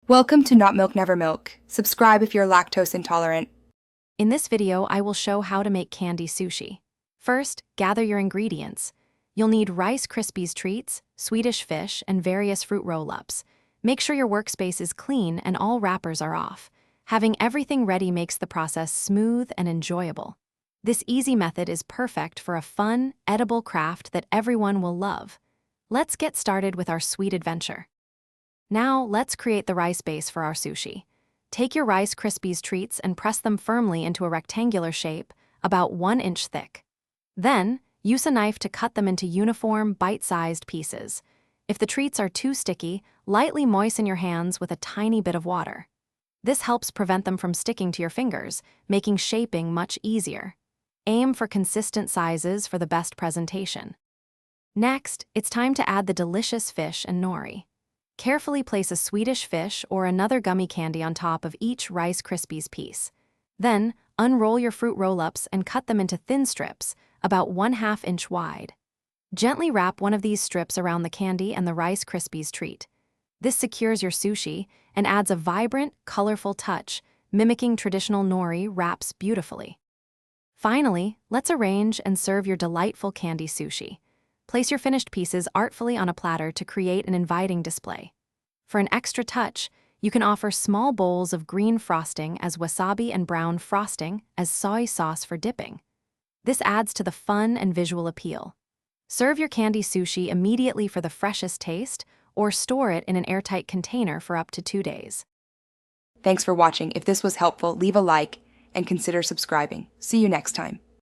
Welcome to Not Milk Never Milk. Subscribe if you're lactose intolerant. In this video, I will show how to make candy sushi. First, gather your ingredients. You'll need Rice Krispies treats, Swedish fish, and various fruit roll-ups. Make sure your workspace is clean and all wrappers are off. Having everything ready makes the process smooth and enjoyable. This easy method is perfect for a fun, edible craft that everyone will love. Let's get started with our sweet adventure. Now, let's create the rice base for our sushi. Take your Rice Krispies treats and press them firmly into a rectangular shape, about 1 inch thick. Then, use a knife to cut them into uniform, bite-sized pieces. If the treats are too sticky, lightly moisten your hands with a tiny bit of water. This helps prevent them from sticking to your fingers, making shaping much easier. Aim for consistent sizes for the best presentation. Next, it's time to add the delicious fish and nori. Carefully place a Swedish fish or another gummy candy on top of each Rice Krispies piece. Then, unroll your fruit roll-ups and cut them into thin strips, about 1/2 inch wide. Gently wrap one of these strips around the candy and the Rice Krispies treat. This secures your sushi and adds a vibrant, colorful touch, mimicking traditional nori wraps beautifully. Finally, let's arrange and serve your delightful candy sushi. Place your finished pieces artfully on a platter to create an inviting display. For an extra touch, you can offer small bowls of green frosting as wasabi and brown frosting as soy sauce for dipping. This adds to the fun and visual appeal. Serve your candy sushi immediately for the freshest taste, or store it in an airtight container for up to 2 days. Thanks for watching. If this was helpful, leave a like and consider subscribing. See you next time.